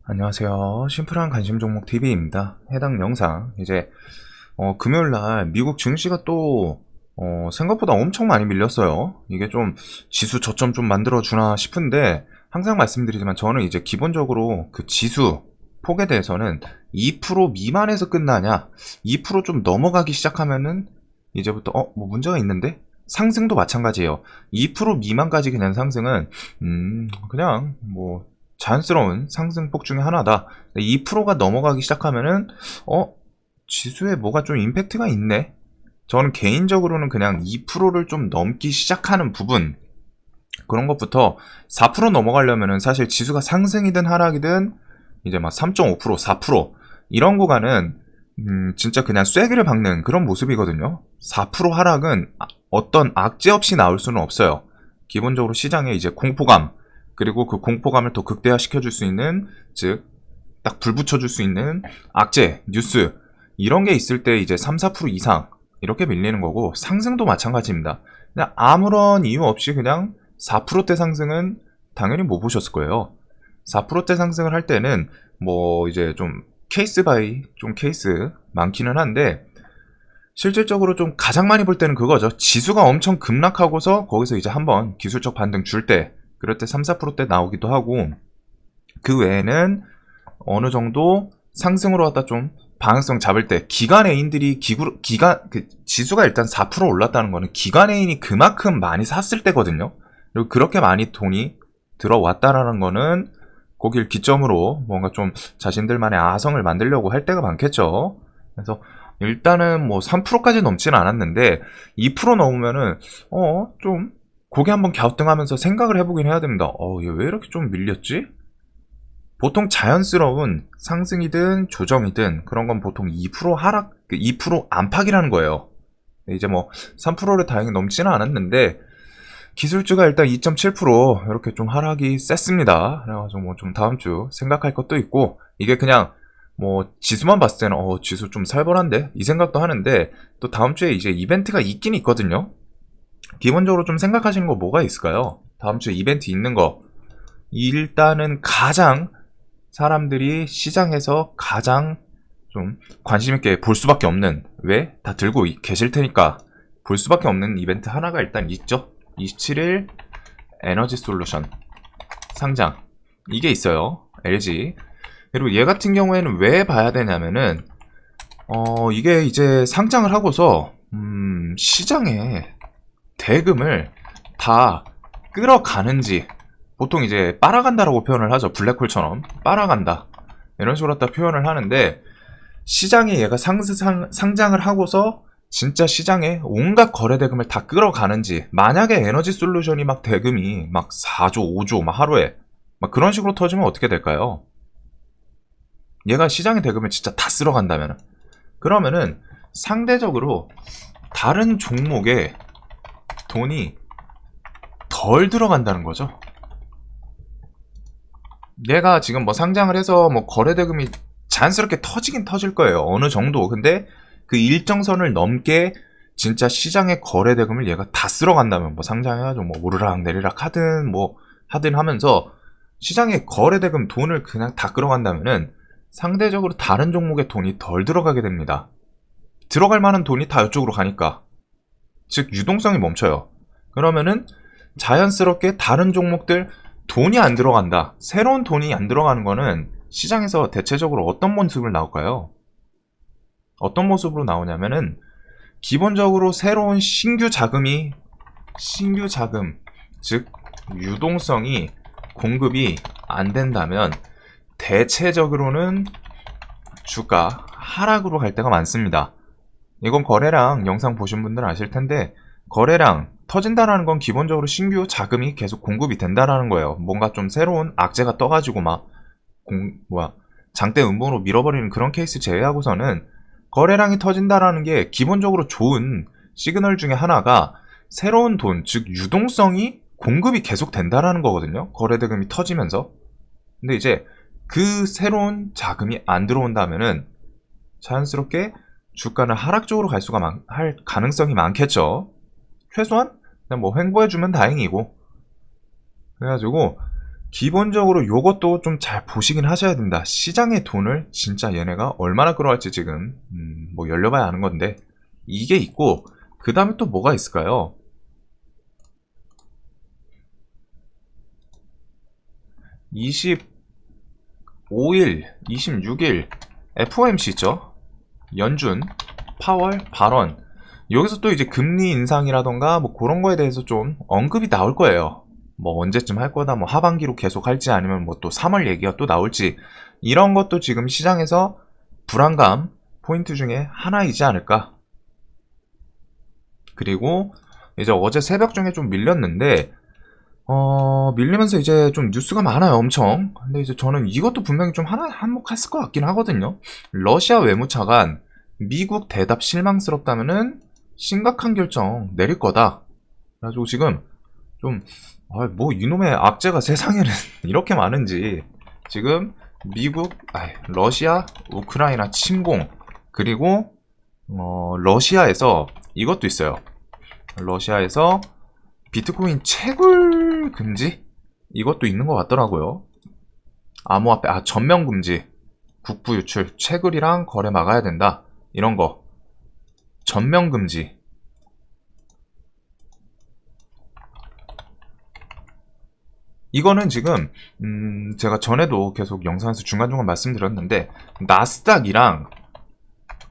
안녕하세요. 심플한 관심 종목 TV입니다. 해당 영상 이제 금요일날 미국 증시가 또 생각보다 엄청 많이 밀렸어요. 이게 좀 지수 저점 좀 만들어 주나 싶은데, 항상 말씀드리지만 저는 이제 기본적으로 그 지수 폭에 대해서는 2% 미만에서 끝나냐, 2%좀 넘어가기 시작하면은 이제부터 뭐 문제가 있는데, 상승도 마찬가지예요. 2% 미만까지 그냥 상승은 그냥 뭐 자연스러운 상승폭 중에 하나다. 2%가 넘어가기 시작하면은 지수에 뭐가 좀 임팩트가 있네. 저는 개인적으로는 그냥 2%를 좀 넘기 시작하는 부분, 그런 것부터 4% 넘어가려면은 사실 지수가 상승이든 하락이든 이제 막 3.5%, 4% 이런 구간은 진짜 그냥 쐐기를 박는 그런 모습이거든요. 4% 하락은 어떤 악재 없이 나올 수는 없어요. 기본적으로 시장에 이제 공포감, 그리고 그 공포감을 더 극대화시켜줄 수 있는, 즉 딱 불 붙여줄 수 있는 악재, 뉴스 이런 게 있을 때 이제 3, 4% 이상 이렇게 밀리는 거고, 상승도 마찬가지입니다. 그냥 아무런 이유 없이 그냥 4%대 상승은 당연히 못 보셨을 거예요. 4%대 상승을 할 때는 뭐 이제 좀 케이스 바이 좀 케이스 많기는 한데, 실질적으로 좀 가장 많이 볼 때는 그거죠. 지수가 엄청 급락하고서 거기서 이제 한번 기술적 반등 줄 때, 그럴 때 3, 4%대 나오기도 하고, 그 외에는 어느 정도 상승으로 왔다 좀 방향성 잡을 때, 기관애인들이 그 지수가 일단 4% 올랐다는 거는 기관애인이 그만큼 많이 샀을 때거든요. 그리고 그렇게 많이 돈이 들어왔다라는 거는 거길 기점으로 뭔가 좀 자신들만의 아성을 만들려고 할 때가 많겠죠. 그래서 일단은 뭐 3%까지 넘지는 않았는데 2% 넘으면은 좀 고개 한번 갸우뚱하면서 생각을 해보긴 해야 됩니다. 얘 왜 이렇게 좀 밀렸지? 보통 자연스러운 상승이든 조정이든 그런 건 보통 2% 하락, 2% 안팎이라는 거예요. 이제 뭐 3%를 다행히 넘지는 않았는데, 기술주가 일단 2.7% 이렇게 좀 하락이 셌습니다. 그래가지고 뭐 좀 다음 주 생각할 것도 있고, 이게 그냥 뭐 지수만 봤을 때는 지수 좀 살벌한데 이 생각도 하는데, 또 다음 주에 이제 이벤트가 있긴 있거든요. 기본적으로 좀 생각하시는 거 뭐가 있을까요? 다음 주에 이벤트 있는 거, 일단은 가장 사람들이 시장에서 가장 좀 관심 있게 볼 수밖에 없는, 왜? 다 들고 계실 테니까 볼 수밖에 없는 이벤트 하나가 일단 있죠. 27일 에너지 솔루션 상장, 이게 있어요. LG. 그리고 얘 같은 경우에는 왜 봐야 되냐면은 이게 이제 상장을 하고서 시장에 대금을 다 끌어가는지, 보통 이제 빨아간다라고 표현을 하죠. 블랙홀처럼 빨아간다 이런 식으로 갖다 표현을 하는데, 시장에 얘가 상장을 하고서 진짜 시장에 온갖 거래 대금을 다 끌어가는지, 만약에 에너지 솔루션이 막 대금이 막 4조, 5조 막 하루에 막 그런 식으로 터지면 어떻게 될까요? 얘가 시장의 대금을 진짜 다 쓸어간다면, 그러면은 상대적으로 다른 종목에 돈이 덜 들어간다는 거죠. 얘가 지금 뭐 상장을 해서 뭐 거래 대금이 자연스럽게 터지긴 터질 거예요. 어느 정도. 근데 그 일정 선을 넘게 진짜 시장의 거래 대금을 얘가 다 쓸어간다면, 뭐 상장해가지고 뭐 오르락 내리락 하든 뭐 하든 하면서 시장의 거래 대금 돈을 그냥 다 끌어간다면은 상대적으로 다른 종목에 돈이 덜 들어가게 됩니다. 들어갈 만한 돈이 다 이쪽으로 가니까. 즉 유동성이 멈춰요. 그러면은 자연스럽게 다른 종목들 돈이 안 들어간다. 새로운 돈이 안 들어가는 거는 시장에서 대체적으로 어떤 모습을 나올까요? 어떤 모습으로 나오냐면은, 기본적으로 새로운 신규 자금, 즉 유동성이 공급이 안 된다면 대체적으로는 주가 하락으로 갈 때가 많습니다. 이건 거래량 영상 보신 분들은 아실 텐데, 거래량 터진다라는 건 기본적으로 신규 자금이 계속 공급이 된다라는 거예요. 뭔가 좀 새로운 악재가 떠가지고 막 장대 음봉으로 밀어버리는 그런 케이스 제외하고서는 거래량이 터진다라는 게 기본적으로 좋은 시그널 중에 하나가 새로운 돈, 즉 유동성이 공급이 계속 된다라는 거거든요. 거래 대금이 터지면서. 근데 이제 그 새로운 자금이 안 들어온다면은 자연스럽게 주가는 하락 쪽으로 할 가능성이 많겠죠. 최소한 그냥 뭐 횡보해주면 다행이고. 그래가지고 기본적으로 요것도 좀 잘 보시긴 하셔야 된다. 시장의 돈을 진짜 얘네가 얼마나 끌어갈지 지금 뭐 열려봐야 아는 건데 이게 있고, 그 다음에 또 뭐가 있을까요? 25일, 26일 FOMC 있죠? 연준 파월 발언. 여기서 또 이제 금리 인상이라던가 뭐 그런 거에 대해서 좀 언급이 나올 거예요. 뭐 언제쯤 할 거다, 뭐 하반기로 계속 할지 아니면 뭐 또 3월 얘기가 또 나올지, 이런 것도 지금 시장에서 불안감 포인트 중에 하나이지 않을까. 그리고 이제 어제 새벽 중에 좀 밀렸는데 밀리면서 이제 좀 뉴스가 많아요, 엄청. 근데 이제 저는 이것도 분명히 좀 하나 한몫했을 것 같긴 하거든요. 러시아 외무차관 미국 대답 실망스럽다면은 심각한 결정 내릴 거다. 그래가지고 지금 좀 뭐 이놈의 악재가 세상에는 이렇게 많은지, 지금 미국, 러시아, 우크라이나 침공, 그리고 러시아에서 이것도 있어요. 러시아에서 비트코인 채굴 금지? 이것도 있는 것 같더라고요. 암호화폐, 전면 금지, 국부 유출, 채굴이랑 거래 막아야 된다. 이런 거. 전면 금지. 이거는 지금 제가 전에도 계속 영상에서 중간중간 말씀드렸는데, 나스닥이랑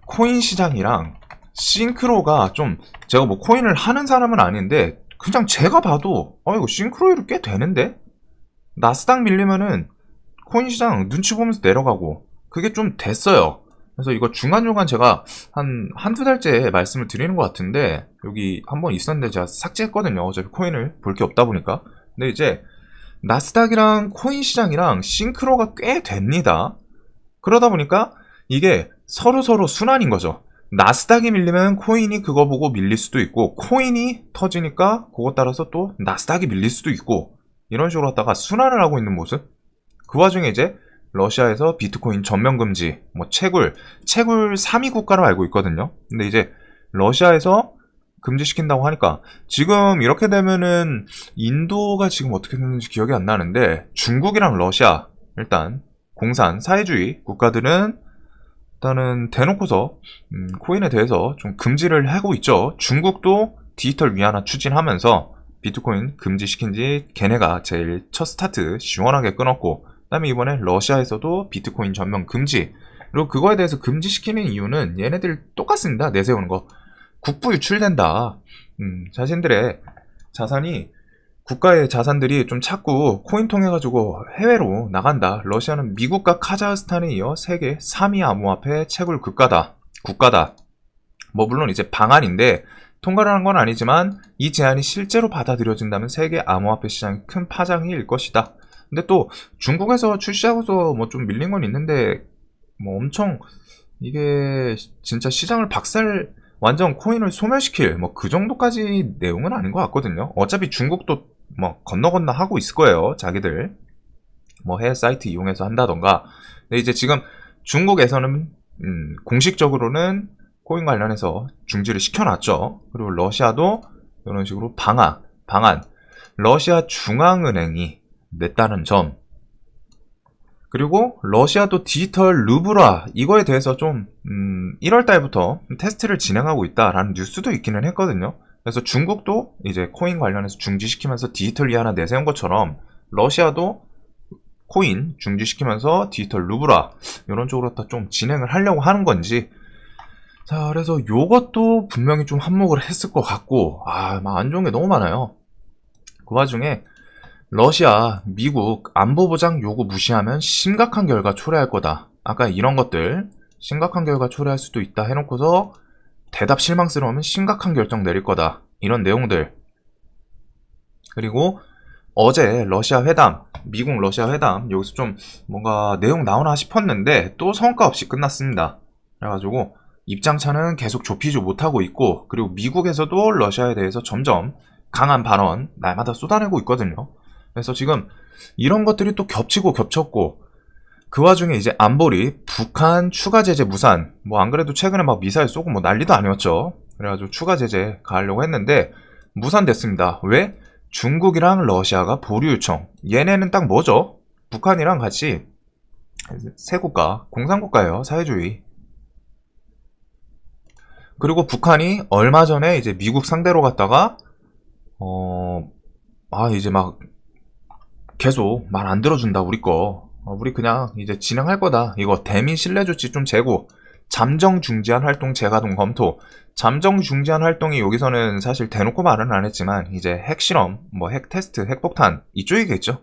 코인 시장이랑 싱크로가 좀, 제가 뭐 코인을 하는 사람은 아닌데 그냥 제가 봐도 이거 싱크로율이 꽤 되는데, 나스닥 밀리면은 코인 시장 눈치 보면서 내려가고, 그게 좀 됐어요. 그래서 이거 중간중간 제가 한두 달째 말씀을 드리는 것 같은데, 여기 한번 있었는데 제가 삭제했거든요. 어차피 코인을 볼 게 없다 보니까. 근데 이제 나스닥이랑 코인 시장이랑 싱크로가 꽤 됩니다. 그러다 보니까 이게 서로서로 순환인 거죠. 나스닥이 밀리면 코인이 그거 보고 밀릴 수도 있고, 코인이 터지니까 그것 따라서 또 나스닥이 밀릴 수도 있고, 이런 식으로 하다가 순환을 하고 있는 모습. 그 와중에 이제 러시아에서 비트코인 전면 금지, 뭐 채굴 3위 국가로 알고 있거든요. 근데 이제 러시아에서 금지시킨다고 하니까, 지금 이렇게 되면은 인도가 지금 어떻게 됐는지 기억이 안 나는데, 중국이랑 러시아, 일단 공산 사회주의 국가들은 일단은 대놓고서 코인에 대해서 좀 금지를 하고 있죠. 중국도 디지털 위안화 추진하면서 비트코인 금지시킨 지 걔네가 제일 첫 스타트 시원하게 끊었고, 그 다음에 이번에 러시아에서도 비트코인 전면 금지. 그리고 그거에 대해서 금지시키는 이유는 얘네들 똑같습니다. 내세우는 거. 국부 유출된다. 자신들의 자산이, 국가의 자산들이 좀 자꾸 코인 통해 가지고 해외로 나간다. 러시아는 미국과 카자흐스탄에 이어 세계 3위 암호화폐 채굴 국가다. 뭐 물론 이제 방안인데 통과를 한 건 아니지만, 이 제안이 실제로 받아들여진다면 세계 암호화폐 시장이 큰 파장이 일 것이다. 근데 또 중국에서 출시하고서 뭐 좀 밀린 건 있는데, 뭐 엄청 이게 진짜 시장을 완전 코인을 소멸시킬 뭐 그 정도까지 내용은 아닌 것 같거든요. 어차피 중국도 뭐 건너 하고 있을 거예요. 자기들 뭐 해외 사이트 이용해서 한다던가. 근데 이제 지금 중국에서는 공식적으로는 코인 관련해서 중지를 시켜놨죠. 그리고 러시아도 이런 식으로 방안, 러시아 중앙은행이 냈다는 점. 그리고 러시아도 디지털 루블화, 이거에 대해서 좀 1월 달부터 테스트를 진행하고 있다라는 뉴스도 있기는 했거든요. 그래서 중국도 이제 코인 관련해서 중지시키면서 디지털 위안화 내세운 것처럼, 러시아도 코인 중지시키면서 디지털 루블화 이런 쪽으로 다 좀 진행을 하려고 하는 건지. 자, 그래서 요것도 분명히 좀 한몫을 했을 것 같고, 막 안 좋은 게 너무 많아요. 그 와중에 러시아, 미국 안보보장 요구 무시하면 심각한 결과 초래할 거다. 아까 이런 것들, 심각한 결과 초래할 수도 있다 해놓고서 대답 실망스러우면 심각한 결정 내릴 거다. 이런 내용들. 그리고 어제 러시아 회담, 미국 러시아 회담, 여기서 좀 뭔가 내용 나오나 싶었는데 또 성과 없이 끝났습니다. 그래가지고 입장차는 계속 좁히지 못하고 있고, 그리고 미국에서도 러시아에 대해서 점점 강한 발언 날마다 쏟아내고 있거든요. 그래서 지금 이런 것들이 또 겹쳤고, 그 와중에 이제 안보리, 북한 추가 제재 무산, 뭐 안 그래도 최근에 막 미사일 쏘고 뭐 난리도 아니었죠. 그래가지고 추가 제재 가하려고 했는데 무산됐습니다. 왜? 중국이랑 러시아가 보류 요청. 얘네는 딱 뭐죠? 북한이랑 같이 세 국가, 공산국가예요. 사회주의. 그리고 북한이 얼마 전에 이제 미국 상대로 갔다가 이제 막 계속 말 안 들어준다 우리 거. 우리 그냥 이제 진행할 거다. 이거 대미 신뢰 조치 좀 재고 잠정 중지한 활동 재가동 검토. 잠정 중지한 활동이 여기서는 사실 대놓고 말은 안 했지만 이제 핵실험, 뭐 핵 테스트, 핵폭탄 이쪽이겠죠.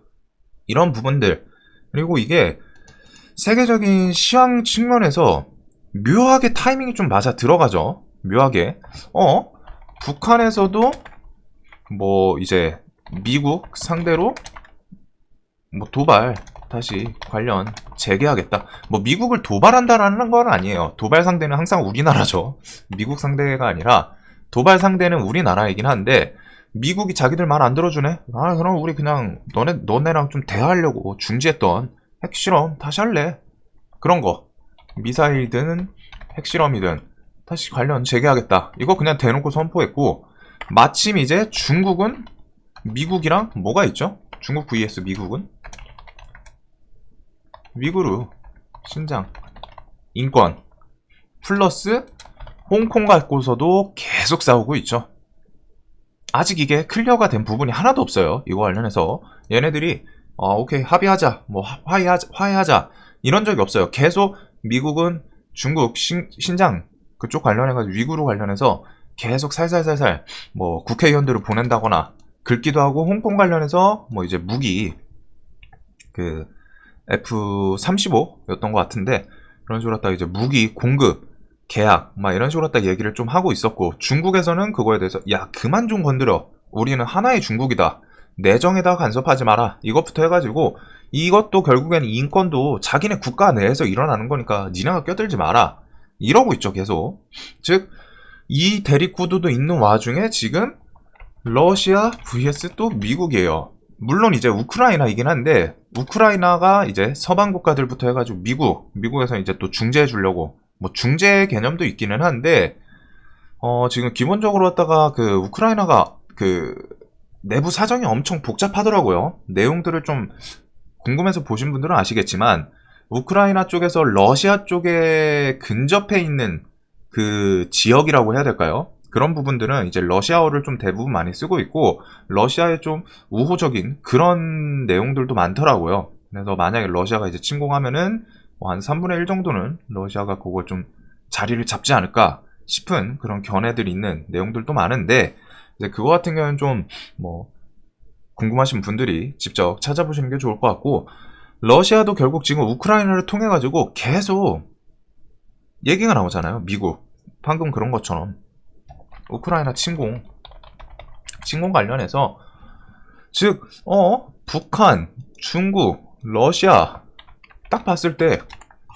이런 부분들. 그리고 이게 세계적인 시황 측면에서 묘하게 타이밍이 좀 맞아 들어가죠. 묘하게. 북한에서도 뭐 이제 미국 상대로 뭐 도발 다시 관련 재개하겠다. 뭐 미국을 도발한다라는 건 아니에요. 도발 상대는 항상 우리나라죠. 미국 상대가 아니라 도발 상대는 우리나라이긴 한데 미국이 자기들 말 안 들어주네. 그럼 우리 그냥 너네랑 좀 대화하려고 중지했던 핵실험 다시 할래. 그런 거. 미사일든 핵실험이든 다시 관련 재개하겠다. 이거 그냥 대놓고 선포했고 마침 이제 중국은 미국이랑 뭐가 있죠? 중국 vs 미국은 위구르, 신장, 인권 플러스 홍콩 갖고서도 계속 싸우고 있죠. 아직 이게 클리어가 된 부분이 하나도 없어요. 이거 관련해서 얘네들이 오케이 합의하자, 뭐 화해하자 이런 적이 없어요. 계속 미국은 중국 신장 그쪽 관련해가지고 위구르 관련해서 계속 살살살살 뭐 국회의원들을 보낸다거나 긁기도 하고 홍콩 관련해서 뭐 이제 무기 그 F-35였던 것 같은데 그런 식으로 딱 이제 무기 공급 계약 막 이런 식으로 딱 얘기를 좀 하고 있었고 중국에서는 그거에 대해서 야 그만 좀 건드려 우리는 하나의 중국이다 내정에다 간섭하지 마라 이것부터 해가지고 이것도 결국에는 인권도 자기네 국가 내에서 일어나는 거니까 니네가 껴들지 마라 이러고 있죠 계속. 즉 이 대립구도도 있는 와중에 지금 러시아 vs 또 미국이에요. 물론 이제 우크라이나이긴 한데 우크라이나가 이제 서방 국가들부터 해가지고 미국에서 이제 또 중재해 주려고 뭐 중재 개념도 있기는 한데 지금 기본적으로 갖다가 그 우크라이나가 그 내부 사정이 엄청 복잡하더라고요. 내용들을 좀 궁금해서 보신 분들은 아시겠지만 우크라이나 쪽에서 러시아 쪽에 근접해 있는 그 지역이라고 해야 될까요? 그런 부분들은 이제 러시아어를 좀 대부분 많이 쓰고 있고 러시아에 좀 우호적인 그런 내용들도 많더라고요. 그래서 만약에 러시아가 이제 침공하면은 한 3분의 1 정도는 러시아가 그걸 좀 자리를 잡지 않을까 싶은 그런 견해들이 있는 내용들도 많은데 이제 그거 같은 경우는 좀 뭐 궁금하신 분들이 직접 찾아보시는 게 좋을 것 같고 러시아도 결국 지금 우크라이나를 통해 가지고 계속 얘기가 나오잖아요. 미국 방금 그런 것처럼 우크라이나 침공 관련해서 즉 북한, 중국, 러시아 딱 봤을 때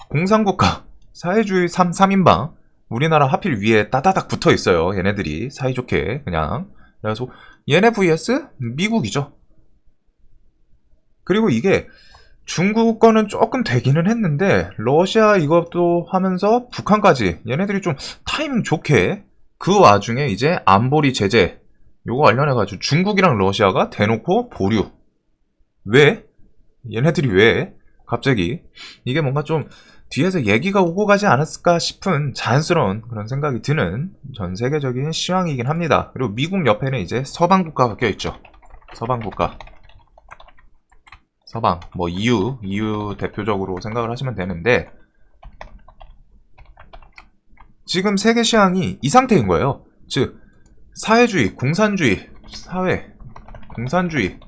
공산국가 사회주의 3인방 우리나라 하필 위에 따다닥 붙어 있어요. 얘네들이 사이좋게 그냥 그래서 얘네 vs 미국이죠. 그리고 이게 중국 거는 조금 되기는 했는데 러시아 이것도 하면서 북한까지 얘네들이 좀 타이밍 좋게 그 와중에 이제 안보리 제재 요거 관련해가지고 중국이랑 러시아가 대놓고 보류. 왜? 얘네들이 왜? 갑자기 이게 뭔가 좀 뒤에서 얘기가 오고 가지 않았을까 싶은 자연스러운 그런 생각이 드는 전 세계적인 시황이긴 합니다. 그리고 미국 옆에는 이제 서방 국가가 껴있죠. 서방 국가. 서방, 뭐 EU 대표적으로 생각을 하시면 되는데 지금 세계 시황이 이 상태인 거예요. 즉 사회주의, 공산주의, 공산주의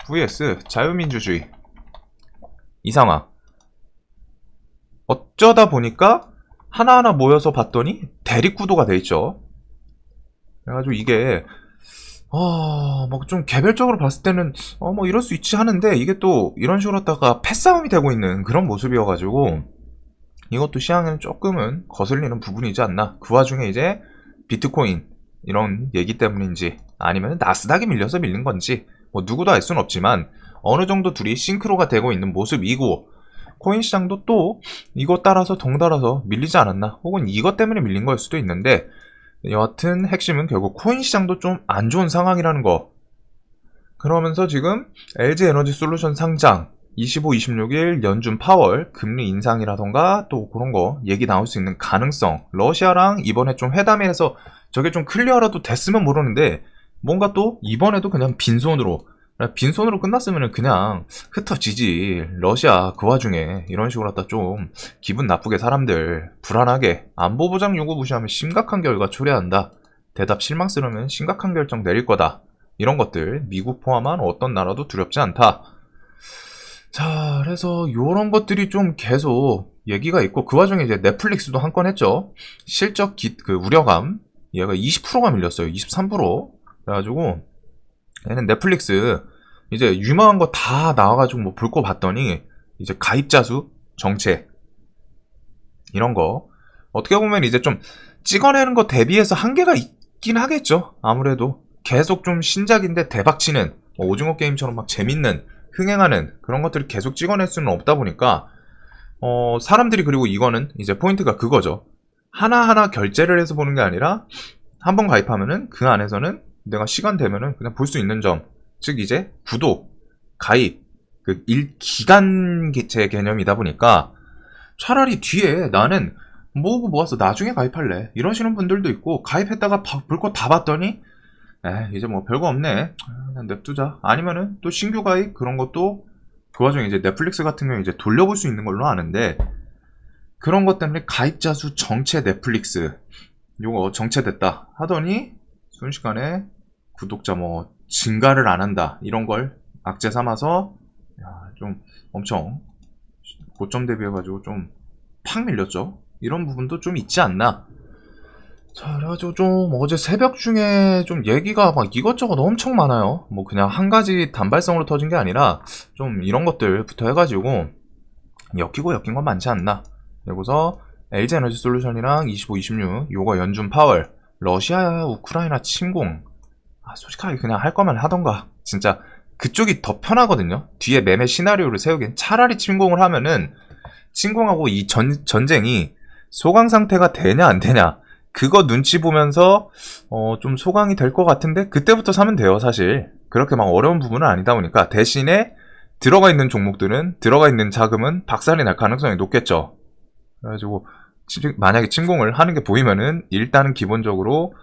vs 자유민주주의 이 상황. 어쩌다 보니까 하나하나 모여서 봤더니 대립구도가 돼 있죠. 그래가지고 이게 뭐 좀 개별적으로 봤을 때는 뭐 이럴 수 있지 하는데 이게 또 이런 식으로 하다가 패싸움이 되고 있는 그런 모습이어가지고 이것도 시장에는 조금은 거슬리는 부분이지 않나. 그 와중에 이제 비트코인 이런 얘기 때문인지 아니면 나스닥이 밀려서 밀린 건지 뭐 누구도 알 수는 없지만 어느 정도 둘이 싱크로가 되고 있는 모습이고 코인 시장도 또 이것 따라서 덩달아서 밀리지 않았나 혹은 이것 때문에 밀린 걸 수도 있는데 여하튼 핵심은 결국 코인 시장도 좀 안 좋은 상황이라는 거. 그러면서 지금 LG 에너지 솔루션 상장 25, 26일 연준 파월 금리 인상이라던가 또 그런 거 얘기 나올 수 있는 가능성, 러시아랑 이번에 좀 회담에서 저게 좀 클리어라도 됐으면 모르는데 뭔가 또 이번에도 그냥 빈손으로 끝났으면 그냥 흩어지지. 러시아 그 와중에 이런 식으로 갖다 좀 기분 나쁘게 사람들 불안하게 안보보장 요구 무시하면 심각한 결과 초래한다. 대답 실망스러우면 심각한 결정 내릴 거다. 이런 것들 미국 포함한 어떤 나라도 두렵지 않다. 자, 그래서 요런 것들이 좀 계속 얘기가 있고 그 와중에 이제 넷플릭스도 한 건 했죠. 실적 그 우려감 얘가 20%가 밀렸어요. 23%. 그래가지고 얘는 넷플릭스 이제 유명한 거 다 나와가지고 뭐 볼 거 봤더니 이제 가입자 수 정책 이런 거 어떻게 보면 이제 좀 찍어내는 거 대비해서 한계가 있긴 하겠죠. 아무래도 계속 좀 신작인데 대박치는 뭐 오징어 게임처럼 막 재밌는 흥행하는 그런 것들을 계속 찍어낼 수는 없다 보니까 사람들이 그리고 이거는 이제 포인트가 그거죠. 하나하나 결제를 해서 보는 게 아니라 한번 가입하면은 그 안에서는 내가 시간 되면은 그냥 볼 수 있는 점, 즉 이제 구독, 가입, 그 기간제 개념이다 보니까 차라리 뒤에 나는 뭐고 모아서 나중에 가입할래 이러시는 분들도 있고 가입했다가 볼 거 다 봤더니 이제 뭐 별거 없네 그냥 냅두자 아니면은 또 신규 가입 그런 것도 그 와중에 이제 넷플릭스 같은 경우에 이제 돌려볼 수 있는 걸로 아는데 그런 것 때문에 가입자 수 정체 넷플릭스 요거 정체됐다 하더니 순식간에 구독자 뭐 증가를 안 한다 이런 걸 악재 삼아서 좀 엄청 고점 대비해가지고 좀 팍 밀렸죠. 이런 부분도 좀 있지 않나. 자, 그래가지고 좀 어제 새벽 중에 좀 얘기가 막 이것저것 엄청 많아요. 뭐 그냥 한 가지 단발성으로 터진 게 아니라 좀 이런 것들부터 해가지고 엮인 건 많지 않나. 그리고서 LG 에너지 솔루션이랑 25, 26 요거 연준 파월 러시아 우크라이나 침공 솔직하게 그냥 할 거면 하던가. 진짜 그쪽이 더 편하거든요. 뒤에 매매 시나리오를 세우긴 차라리 침공을 하면은 침공하고 이 전쟁이 소강 상태가 되냐 안 되냐 그거 눈치 보면서 좀 소강이 될 것 같은데 그때부터 사면 돼요. 사실 그렇게 막 어려운 부분은 아니다 보니까 대신에 들어가 있는 종목들은 들어가 있는 자금은 박살이 날 가능성이 높겠죠. 그래가지고 만약에 침공을 하는 게 보이면은 일단은 기본적으로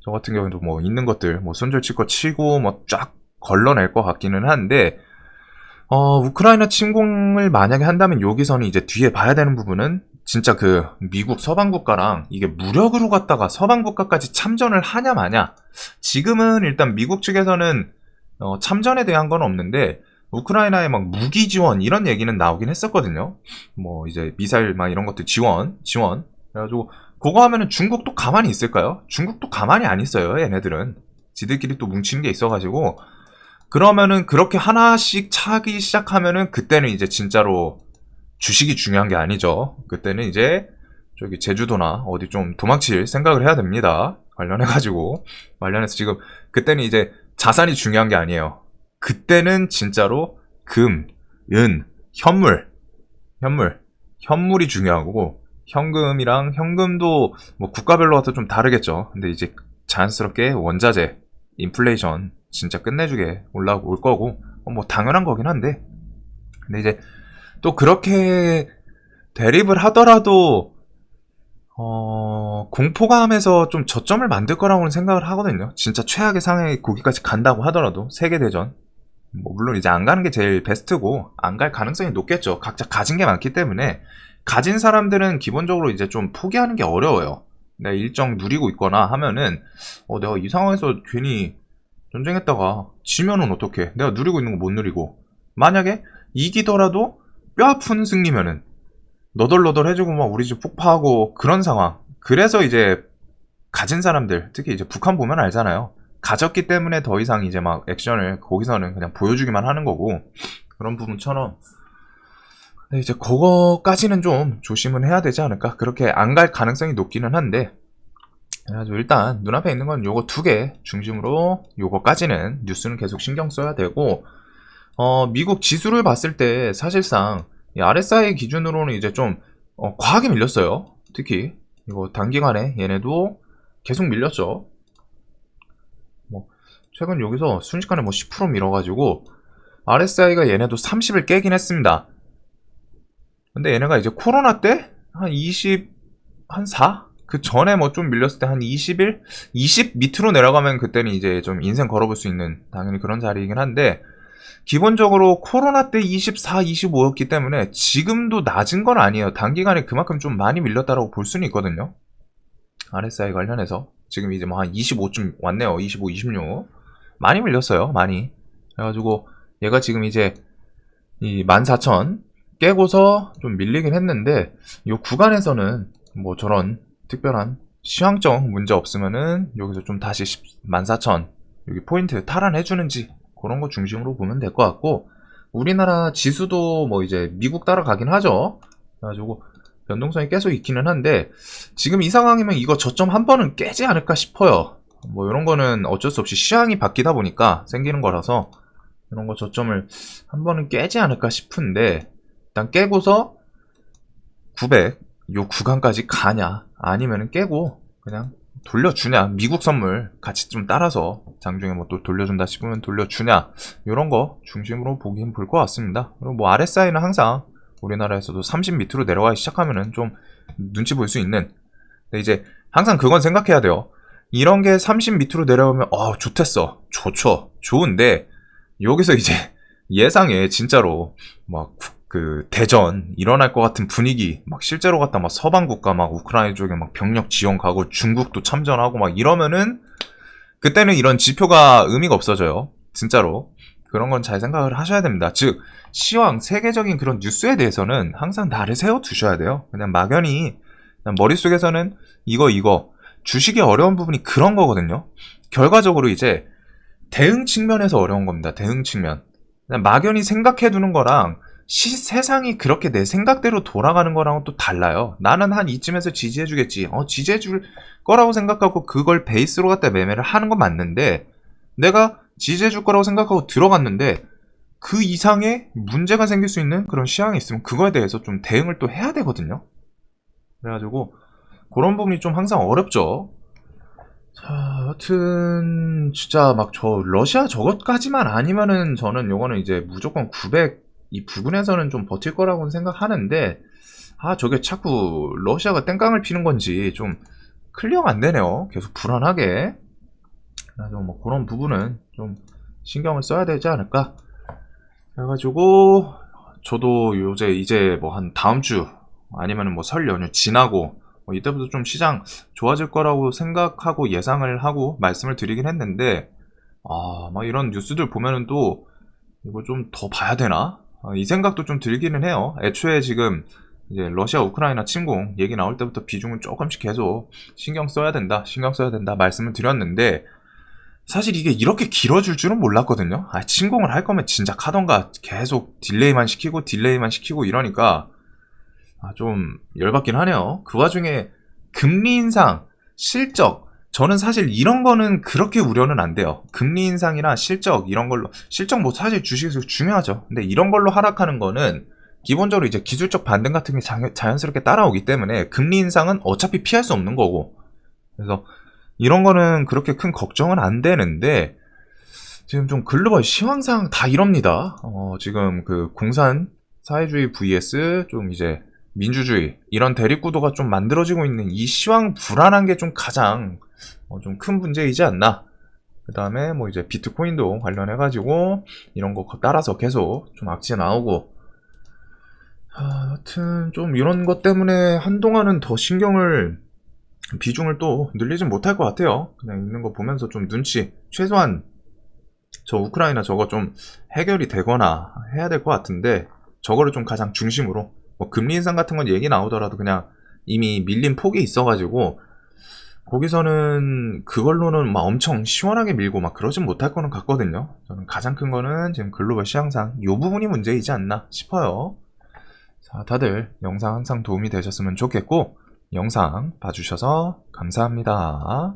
저 같은 경우도 뭐 있는 것들 뭐 손절치고 치고 뭐 쫙 걸러낼 것 같기는 한데 우크라이나 침공을 만약에 한다면 여기서는 이제 뒤에 봐야 되는 부분은 진짜 그 미국 서방 국가랑 이게 무력으로 갔다가 서방 국가까지 참전을 하냐 마냐. 지금은 일단 미국 측에서는 참전에 대한 건 없는데 우크라이나에 막 무기 지원 이런 얘기는 나오긴 했었거든요. 뭐 이제 미사일 막 이런 것들 지원. 그래가지고 그거 하면은 중국도 가만히 있을까요? 중국도 가만히 안 있어요. 얘네들은 지들끼리 또 뭉치는 게 있어가지고 그러면은 그렇게 하나씩 차기 시작하면은 그때는 이제 진짜로 주식이 중요한 게 아니죠. 그때는 이제 저기 제주도나 어디 좀 도망칠 생각을 해야 됩니다. 관련해서 지금 그때는 이제 자산이 중요한 게 아니에요. 그때는 진짜로 금, 은, 현물이 중요하고 현금도 뭐 국가별로 가서 좀 다르겠죠. 근데 이제 자연스럽게 원자재, 인플레이션 진짜 끝내주게 올 거고 뭐 당연한 거긴 한데 근데 이제 또 그렇게 대립을 하더라도 공포감에서 좀 저점을 만들 거라고는 생각을 하거든요. 진짜 최악의 상황이 거기까지 간다고 하더라도 세계대전 뭐 물론 이제 안 가는 게 제일 베스트고 안 갈 가능성이 높겠죠. 각자 가진 게 많기 때문에 가진 사람들은 기본적으로 이제 좀 포기하는 게 어려워요. 내가 일정 누리고 있거나 하면은 내가 이 상황에서 괜히 전쟁했다가 지면은 어떡해. 내가 누리고 있는 거 못 누리고 만약에 이기더라도 뼈아픈 승리면은 너덜너덜해지고 막 우리 집 폭파하고 그런 상황. 그래서 이제 가진 사람들 특히 이제 북한 보면 알잖아요. 가졌기 때문에 더 이상 이제 막 액션을 거기서는 그냥 보여주기만 하는 거고 그런 부분처럼 근데 이제 그거까지는 좀 조심은 해야 되지 않을까. 그렇게 안 갈 가능성이 높기는 한데 그래가지고 일단 눈앞에 있는 건 요거 2개 중심으로 요거까지는 뉴스는 계속 신경 써야 되고 미국 지수를 봤을 때 사실상 이 RSI 기준으로는 이제 좀 과하게 밀렸어요. 특히 이거 단기간에 얘네도 계속 밀렸죠. 뭐 최근 여기서 순식간에 뭐 10% 밀어가지고 RSI가 얘네도 30을 깨긴 했습니다. 근데 얘네가 이제 코로나 때 한 20, 한 4? 그 전에 뭐 좀 밀렸을 때 한 21? 20 밑으로 내려가면 그때는 이제 좀 인생 걸어볼 수 있는 당연히 그런 자리이긴 한데, 기본적으로 코로나 때 24, 25였기 때문에 지금도 낮은 건 아니에요. 단기간에 그만큼 좀 많이 밀렸다라고 볼 수는 있거든요. RSI 관련해서 지금 이제 뭐 한 25쯤 왔네요. 25, 26 많이 밀렸어요. 많이. 그래가지고 얘가 지금 이제 이 14,000 깨고서 좀 밀리긴 했는데, 이 구간에서는 뭐 저런 특별한 시황적 문제 없으면은 여기서 좀 다시 14,000 여기 포인트 탈환해주는지 그런 거 중심으로 보면 될 것 같고, 우리나라 지수도 뭐 이제 미국 따라가긴 하죠. 그래가지고 변동성이 계속 있기는 한데, 지금 이 상황이면 이거 저점 한 번은 깨지 않을까 싶어요. 뭐 이런 거는 어쩔 수 없이 시황이 바뀌다 보니까 생기는 거라서 이런 거 저점을 한 번은 깨지 않을까 싶은데, 일단 깨고서 900 요 구간까지 가냐, 아니면은 깨고 그냥 돌려주냐, 미국 선물 같이 좀 따라서 장중에 뭐 또 돌려준다 싶으면 돌려주냐, 요런 거 중심으로 보긴 볼 것 같습니다. 그리고 뭐 RSI는 항상 우리나라에서도 30 밑으로 내려가기 시작하면은 좀 눈치 볼 수 있는, 근데 이제 항상 그건 생각해야 돼요. 이런 게 30 밑으로 내려오면 좋댔어, 좋죠, 좋은데 여기서 이제 예상에 진짜로 막 그 대전 일어날 것 같은 분위기, 막 실제로 갔다 막 서방 국가 막 우크라이나 쪽에 막 병력 지원 가고 중국도 참전하고 막 이러면은 그때는 이런 지표가 의미가 없어져요. 진짜로 그런 건 잘 생각을 하셔야 됩니다. 즉 시황, 세계적인 그런 뉴스에 대해서는 항상 나를 세워 두셔야 돼요. 그냥 막연히 그냥 머릿속에서는 이거 주식이 어려운 부분이 그런 거거든요. 결과적으로 이제 대응 측면에서 어려운 겁니다. 대응 측면. 그냥 막연히 생각해 두는 거랑 세상이 그렇게 내 생각대로 돌아가는 거랑은 또 달라요. 나는 한 이쯤에서 지지해주겠지. 지지해줄 거라고 생각하고 그걸 베이스로 갖다 매매를 하는 건 맞는데, 내가 지지해줄 거라고 생각하고 들어갔는데 그 이상의 문제가 생길 수 있는 그런 시황이 있으면 그거에 대해서 좀 대응을 또 해야 되거든요. 그래가지고 그런 부분이 좀 항상 어렵죠. 자, 여튼 진짜 막 저 러시아 저것까지만 아니면은 저는 요거는 이제 무조건 900 이 부근에서는 좀 버틸 거라고 생각하는데, 저게 자꾸 러시아가 땡깡을 피는 건지 좀 클리어가 안 되네요. 계속 불안하게. 그래서 뭐 그런 부분은 좀 신경을 써야 되지 않을까. 그래가지고 저도 요새 이제 뭐 한 다음 주 아니면은 뭐 설 연휴 지나고 뭐 이때부터 좀 시장 좋아질 거라고 생각하고 예상을 하고 말씀을 드리긴 했는데, 막 이런 뉴스들 보면은 또 이거 좀 더 봐야 되나? 이 생각도 좀 들기는 해요. 애초에 지금 이제 러시아 우크라이나 침공 얘기 나올 때부터 비중을 조금씩 계속 신경 써야 된다 말씀을 드렸는데, 사실 이게 이렇게 길어질 줄은 몰랐거든요. 침공을 할 거면 진작 하던가 계속 딜레이만 시키고 이러니까 좀 열받긴 하네요. 그 와중에 금리 인상, 실적, 저는 사실 이런 거는 그렇게 우려는 안 돼요. 금리 인상이나 실적 이런 걸로, 실적 뭐 사실 주식에서 중요하죠. 근데 이런 걸로 하락하는 거는 기본적으로 이제 기술적 반등 같은 게 자연스럽게 따라오기 때문에 금리 인상은 어차피 피할 수 없는 거고, 그래서 이런 거는 그렇게 큰 걱정은 안 되는데, 지금 좀 글로벌 시황상 다 이럽니다. 지금 그 공산 사회주의 vs 좀 이제 민주주의, 이런 대립구도가 좀 만들어지고 있는 이 시황 불안한 게 좀 가장 좀 큰 문제이지 않나. 그 다음에 뭐 이제 비트코인도 관련해가지고 이런 거 따라서 계속 좀 악재 나오고, 하여튼 좀 이런 것 때문에 한동안은 더 비중을 또 늘리진 못할 것 같아요. 그냥 있는 거 보면서 좀 최소한 저 우크라이나 저거 좀 해결이 되거나 해야 될 것 같은데, 저거를 좀 가장 중심으로, 뭐 금리 인상 같은 건 얘기 나오더라도 그냥 이미 밀린 폭이 있어가지고 거기서는 그걸로는 막 엄청 시원하게 밀고 막 그러진 못할 거는 같거든요. 저는 가장 큰 거는 지금 글로벌 시황상 이 부분이 문제이지 않나 싶어요. 자, 다들 영상 항상 도움이 되셨으면 좋겠고, 영상 봐주셔서 감사합니다.